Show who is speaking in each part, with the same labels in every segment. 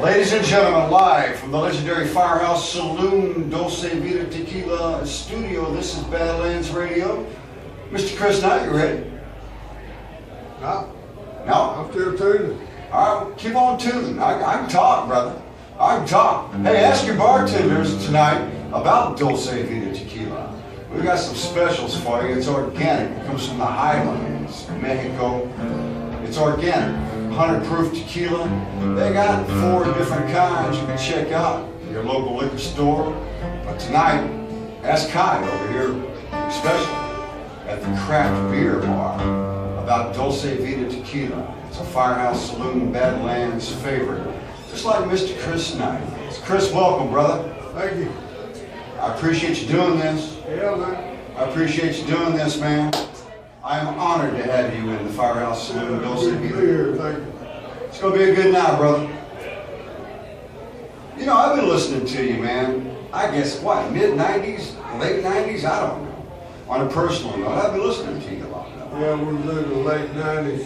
Speaker 1: Ladies and gentlemen, live from the legendary Firehouse Saloon, Dulce Vida Tequila Studio, this is Badlands Radio. Mr. Chris Knight, you ready?
Speaker 2: No.
Speaker 1: No?
Speaker 2: I'm still tuning.
Speaker 1: All right, keep on tuning. I can talk, brother. I can talk. Hey, ask your bartenders tonight about Dulce Vida Tequila. We've got some specials for you. It's organic. It comes from the highlands, Mexico. It's organic. 100 proof tequila. They got 4 different kinds you can check out at your local liquor store. But tonight, ask Kai over here, special, at the craft beer bar about Dulce Vida Tequila. It's a Firehouse Saloon Badlands favorite, just like Mr. Chris Knight. Chris, welcome, brother.
Speaker 2: Thank you.
Speaker 1: I appreciate you doing this.
Speaker 2: Yeah, man.
Speaker 1: I appreciate you doing this, man. I am honored to have you in the Firehouse Saloon, Dulce Vida.
Speaker 2: Thank you.
Speaker 1: It's going to be a good night, brother. You know, I've been listening to you, man. I guess, what, mid-90s, late 90s? I don't know. On a personal note, I've been listening to you a lot.
Speaker 2: Yeah, we was in the late 90s.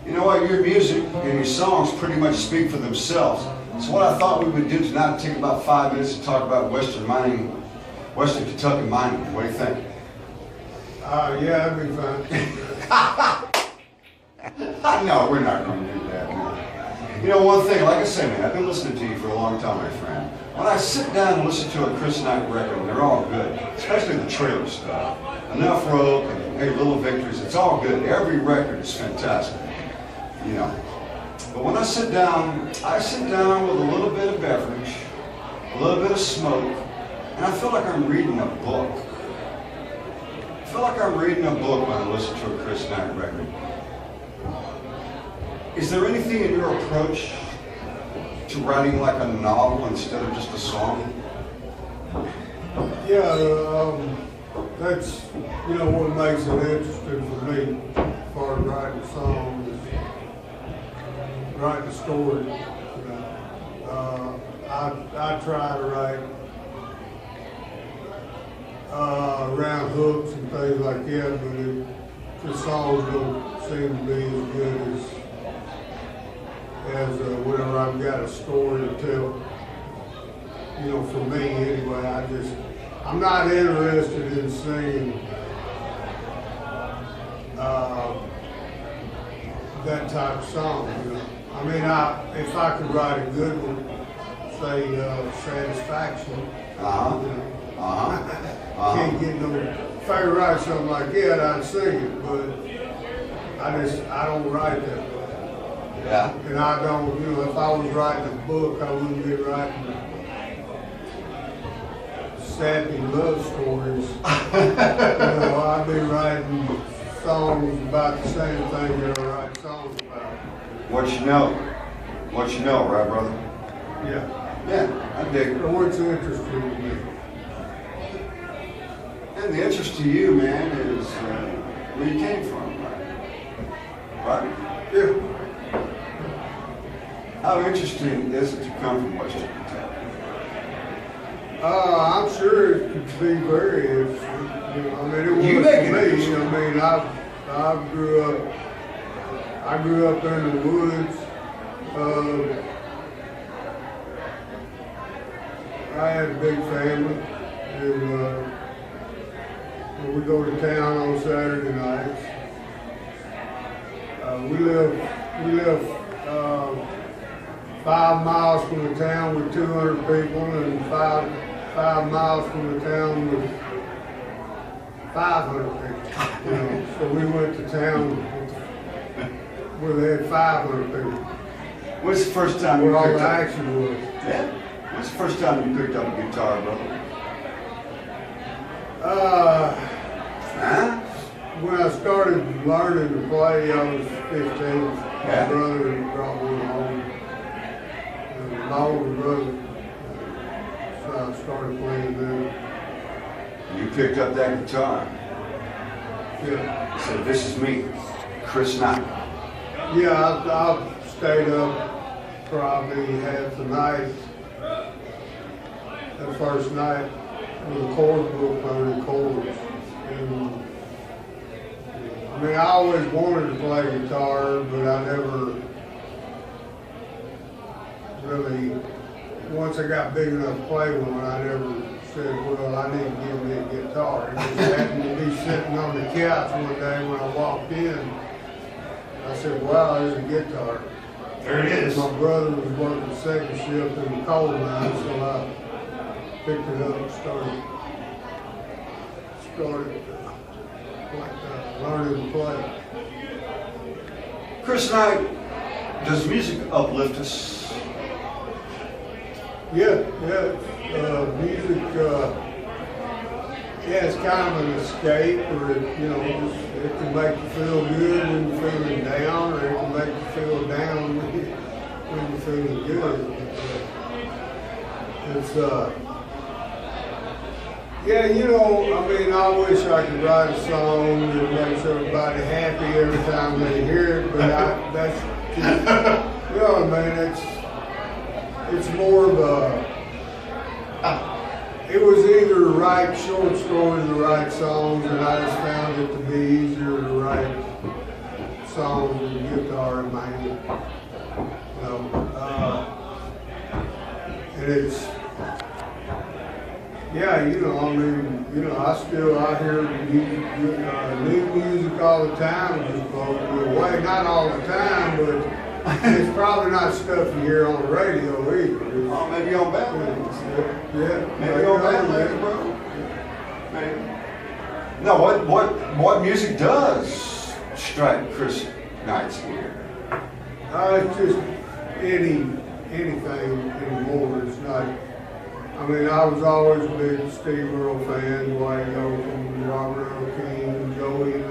Speaker 1: You know what, your music and your songs pretty much speak for themselves. So what I thought we would do tonight, take about 5 minutes to talk about Western Kentucky mining. What do you think?
Speaker 2: Yeah, that'd be fine.
Speaker 1: No, we're not going to do that, man. You know, one thing, like I say, man, I've been listening to you for a long time, my friend. When I sit down and listen to a Chris Knight record, and they're all good, especially the trailer stuff, Enough Rope and Hey Little Victories, it's all good. Every record is fantastic, you know. But when I sit down with a little bit of beverage, a little bit of smoke, and I feel like I'm reading a book. I feel like I'm reading a book when I listen to a Chris Knight record. Is there anything in your approach to writing like a novel instead of just a song?
Speaker 2: Yeah, that's, what makes it interesting for me as far as writing songs, is writing a story. I try to write around hooks and things like that, but the songs don't seem to be as good as whenever I've got a story to tell. For me anyway, I'm not interested in singing that type of song. I mean, if I could write a good one, say Satisfaction, can't get no. If I could write something like that, I'd sing it, but I don't write that way.
Speaker 1: Yeah.
Speaker 2: And I don't, if I was writing a book, I wouldn't be writing sappy love stories. I'd be writing songs about the same thing that I write songs about.
Speaker 1: What you know, right, brother?
Speaker 2: Yeah.
Speaker 1: Yeah, I dig it.
Speaker 2: So what's interesting to me?
Speaker 1: And the interest to you, man, is where you came from, right? Right?
Speaker 2: Yeah.
Speaker 1: How interesting is it to come from Western Kentucky?
Speaker 2: I'm sure it could be very interesting. It was
Speaker 1: You
Speaker 2: for
Speaker 1: make it
Speaker 2: me.
Speaker 1: interesting.
Speaker 2: I grew up in the woods. I had a big family, and we go to town on Saturday nights. We live 5 miles from the town with 200 people, and five miles from the town with 500 people. So we went to town where they had 500 people.
Speaker 1: What's the first time you
Speaker 2: Where all
Speaker 1: picked
Speaker 2: the
Speaker 1: up?
Speaker 2: action was.
Speaker 1: Yeah. What's the first time you picked up a guitar, brother?
Speaker 2: When I started learning to play, I was 15.
Speaker 1: Yeah.
Speaker 2: My brother brought one home. And my older brother. So I started playing then.
Speaker 1: You picked up that guitar.
Speaker 2: Yeah.
Speaker 1: You said, "This is me, Chris Knight."
Speaker 2: Yeah, I stayed up probably half the night. That first night with a chord book learning chords. And I always wanted to play guitar, but I never really once I got big enough to play one, I never said, well, I need to give me a guitar. It just happened to be sitting on the couch one day when I walked in. I said, wow, there's a guitar.
Speaker 1: There it is.
Speaker 2: My brother was working second shift in the coal mine, so I picked it up and started learning to play.
Speaker 1: Chris and I, does music uplift us?
Speaker 2: Yeah. Music, it's kind of an escape, or it can make you feel good when you're feeling down, or it can make you feel down when you're feeling good. It's yeah, I mean, I wish I could write a song that makes everybody happy every time they hear it, but that's just, what I mean, it's more of it was either write short stories or write songs, and I just found it to be easier to write songs with a guitar in my hand. And it's, yeah, I hear new music all the time, just blows me away. Not all the time, but it's probably not stuff you hear on the radio either.
Speaker 1: Oh, maybe on Badlands.
Speaker 2: Yeah.
Speaker 1: Maybe on Badlands, bro. Maybe. No, what music does strike Chris Knight's ear?
Speaker 2: It's just anything anymore. It's not. I mean, I was always a big Steve Earle fan, Dwight Yoakam, Robert Earl King, Joey Lee.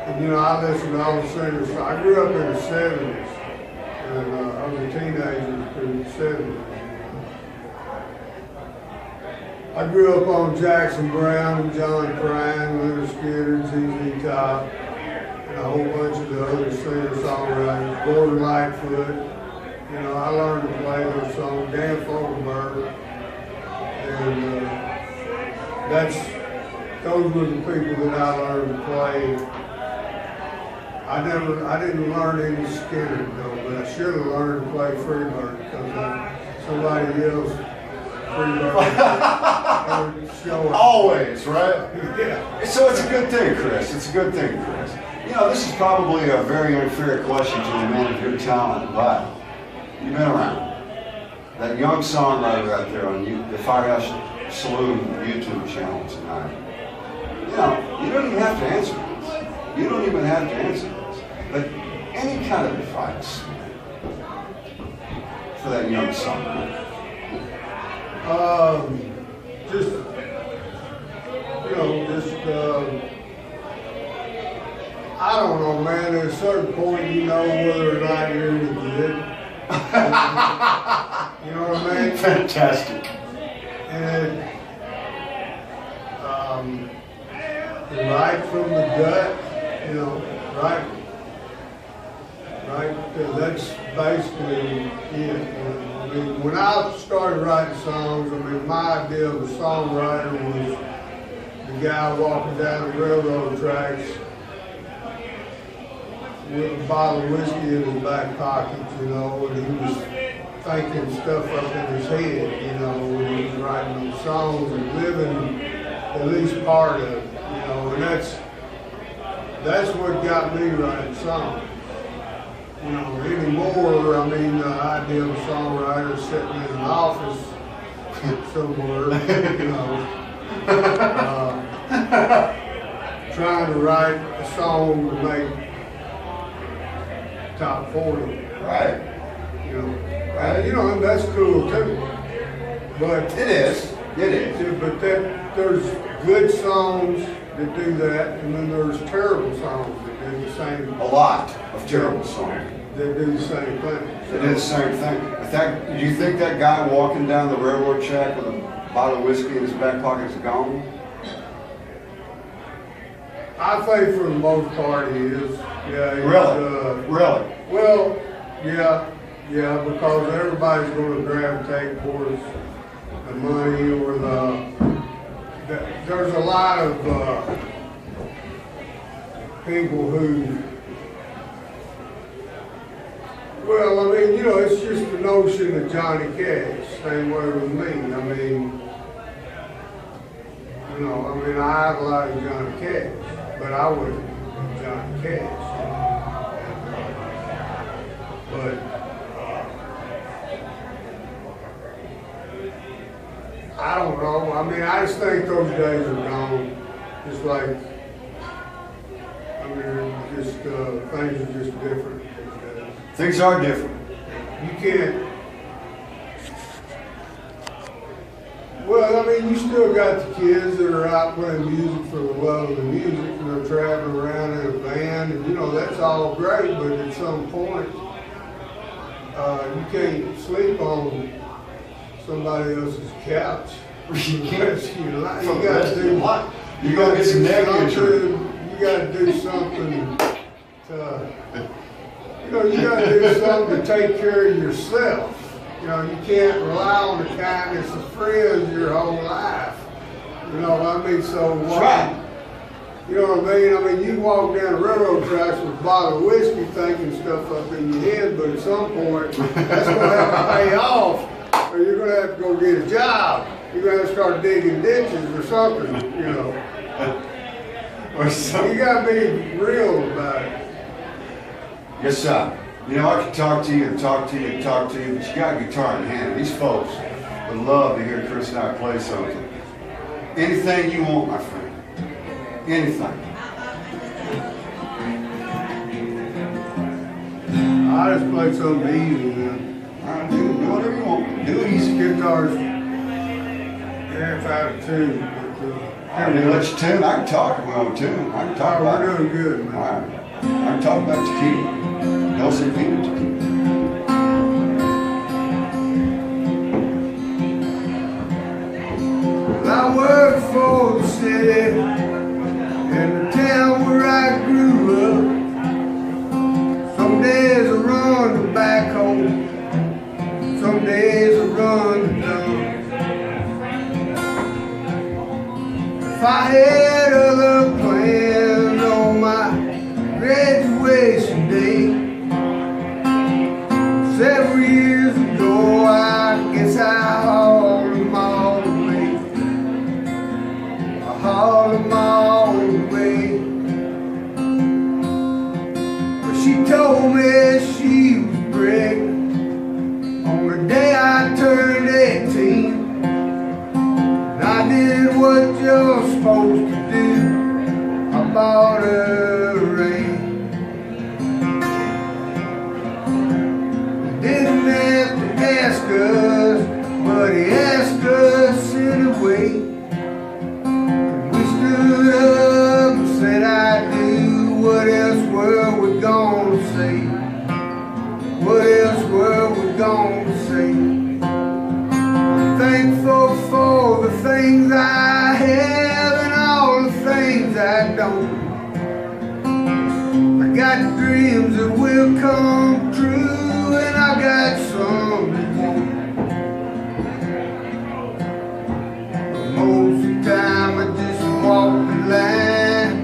Speaker 2: And, I listened to all the singers. I grew up in the 70s, and I was a teenager through the 70s. I grew up on Jackson Browne, John Prine, Leonard Skinner, ZZ Top, and a whole bunch of the other singer-songwriters, Gordon Lightfoot. I learned to play those songs, Dan Fogelberg, and those were the people that I learned to play. I didn't learn any Skinner though, but I should have learned to play Freebird because somebody else, Freebird, showing.
Speaker 1: Always, right?
Speaker 2: Yeah.
Speaker 1: So it's a good thing, Chris. It's a good thing, Chris. This is probably a very unfair question to a man of your talent, but you've been around. That young songwriter out there on the Firehouse Saloon YouTube channel tonight. You don't even have to answer this. You don't even have to answer this. But any kind of advice for that young songwriter?
Speaker 2: I don't know, man. At a certain point, whether or not you're any good. You know what I mean?
Speaker 1: Fantastic.
Speaker 2: And right from the gut, right, because that's basically it. I mean, when I started writing songs, my idea of a songwriter was the guy walking down the railroad tracks with a bottle of whiskey in his back pocket, and he was thinking stuff up in his head, when he was writing those songs and living at least part of it, and that's what got me writing songs. Anymore, the idea of a songwriter is sitting in an office somewhere, trying to write a song to make top 40.
Speaker 1: Right.
Speaker 2: And that's cool too. But
Speaker 1: It is.
Speaker 2: But there's good songs that do that, and then there's terrible songs that do the same.
Speaker 1: A lot of terrible songs.
Speaker 2: They do the same thing.
Speaker 1: They do the same thing. Do you think that guy walking down the railroad track with a bottle of whiskey in his back pocket is gone?
Speaker 2: I think for the most part he is. Yeah.
Speaker 1: Really?
Speaker 2: Well, yeah, because everybody's going to gravitate towards the money or there's a lot of people who Well, I mean, you know, it's just the notion of Johnny Cash. Same way with me. I mean, you know, I mean, I idolize Johnny Cash, but I wouldn't be Johnny Cash. But I don't know. I mean, I just think those days are gone. Just like, I mean, just things are just different these days.
Speaker 1: Things are different.
Speaker 2: You can't. Well, I mean, you still got the kids that are out playing music for the love of the music, and they're traveling around in a van, and you know that's all great. But at some point, you can't sleep on somebody else's couch.
Speaker 1: You can't.
Speaker 2: You got to do what?
Speaker 1: You got to get some neck injury.
Speaker 2: You got to do something to. You know, you got to do something to take care of yourself. You know, you can't rely on the kindness of friends your whole life. You know what I mean? So,
Speaker 1: That's right.
Speaker 2: You know what I mean? I mean, you walk down the railroad tracks with a bottle of whiskey thinking stuff up in your head, but at some point, that's going to have to pay off, or you're going to have to go get a job. You're going to have to start digging ditches or something, you know.
Speaker 1: Or something.
Speaker 2: You got to be real about it.
Speaker 1: Yes, sir. You know, I can talk to you and talk to you and talk to you, but you got a guitar in hand. These folks would love to hear Chris and I play something. Anything you want, my friend. Anything.
Speaker 2: I just play something easy, man.
Speaker 1: All right, do whatever you want. Do it easy.
Speaker 2: Guitar's half out of tune.
Speaker 1: I didn't let you tune. I can talk about tune. I can talk about
Speaker 2: We're doing good,
Speaker 1: All
Speaker 2: man.
Speaker 1: right. I can talk about tequila. Dulce Vita tequila.
Speaker 2: I work for the city and the town where I grew up. Some days I run back home, some days I run down. If I had other plans on my graduation day, several years ago, I guess I hauled them all away. I hauled them all away. But she told me she was pregnant on the day I turned 18. And I did what you're supposed to do. I bought her a ring. Didn't have to ask us, but he asked us anyway. And we stood up and said, I do. What else were we gonna say? What else were we gonna say? I'm thankful for the things I have and all the things I don't. I got dreams that will come true, and I got some that won't. But most of the time I just walk the line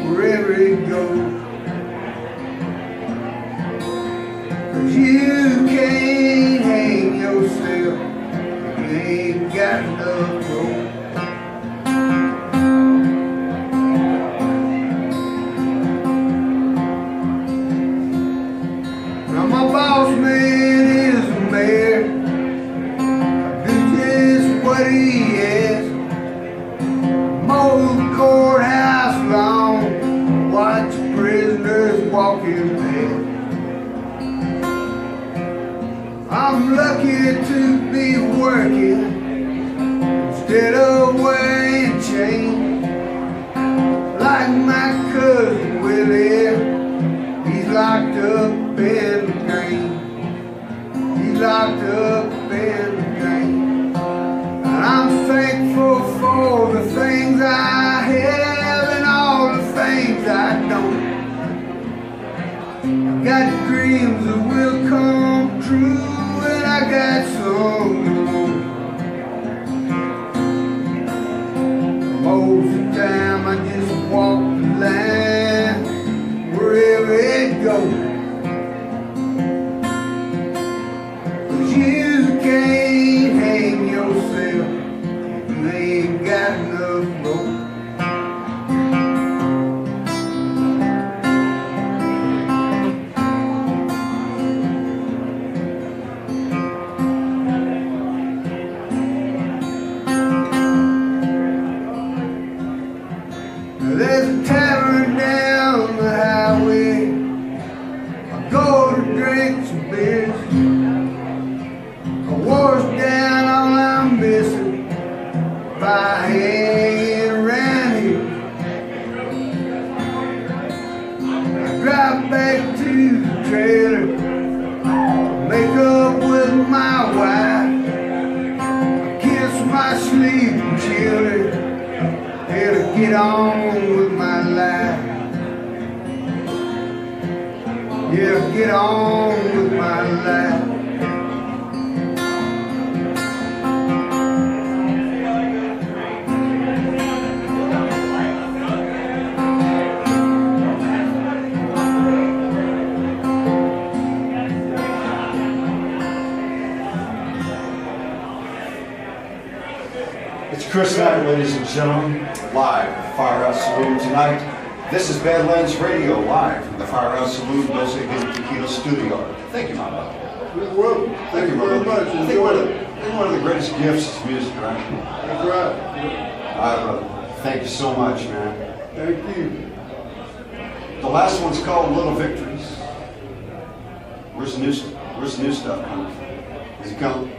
Speaker 2: wherever it goes. 'Cause you can't hang yourself if you ain't got enough rope. Now my boss man is a mayor. I do just what he asks. Mow the courthouse lawn, watch prisoners walking past. I'm lucky to be working instead of wearing chains. Like my cousin Willie, he's locked up in the green. He's locked up in the green. And I'm thankful for the things I have and all the things I don't. I got dreams that will come true, and I got some that won't. Most of the time I just walk the line wherever it goes. Yeah, get on with my life.
Speaker 1: It's Chris Knight, ladies and gentlemen, live at the Firehouse Saloon tonight. This is Badlands Radio, live from the Firehouse Saloon, Dulce Vida Tequila Studio. Thank you, my brother.
Speaker 2: You're welcome. Thank you very much.
Speaker 1: I think one of the greatest gifts is music, right?
Speaker 2: That's right.
Speaker 1: All right, brother. Thank you so much, man.
Speaker 2: Thank you.
Speaker 1: The last one's called Little Victories. Where's the new stuff coming from? Is it coming?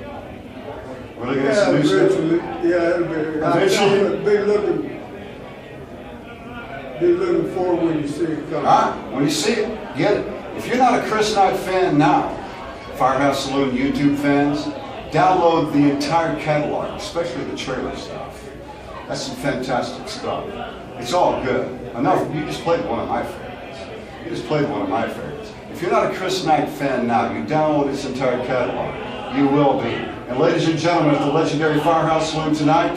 Speaker 1: We're looking at some new stuff.
Speaker 2: Yeah, it'll be.
Speaker 1: Eventually.
Speaker 2: Be looking forward when you see it coming.
Speaker 1: All right, when you see it, get it. If you're not a Chris Knight fan now, Firehouse Saloon YouTube fans, download the entire catalog, especially the trailer stuff. That's some fantastic stuff. It's all good. Enough, you just played one of my favorites. If you're not a Chris Knight fan now, you download this entire catalog. You will be. And ladies and gentlemen, at the legendary Firehouse Saloon tonight,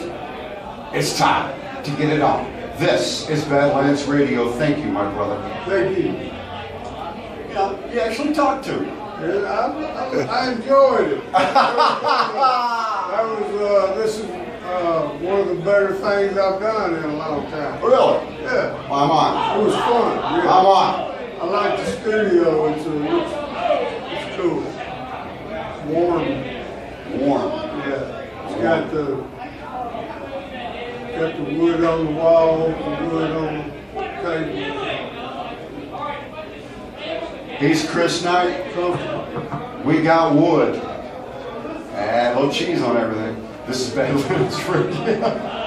Speaker 1: it's time to get it on. This is Badlands Radio. Thank you, my brother.
Speaker 2: Thank you.
Speaker 1: You know, you actually talked to me.
Speaker 2: Yeah, I enjoyed it. This is one of the better things I've done in a long time.
Speaker 1: Really?
Speaker 2: Yeah.
Speaker 1: Well, I'm on.
Speaker 2: It was fun. Yeah.
Speaker 1: I'm on.
Speaker 2: I like the studio. It's cool. Warm. Yeah. It's got the wood on the wall, the wood on the table.
Speaker 1: He's Chris Knight. We got wood. And a little cheese on everything. This is Badlands Radio.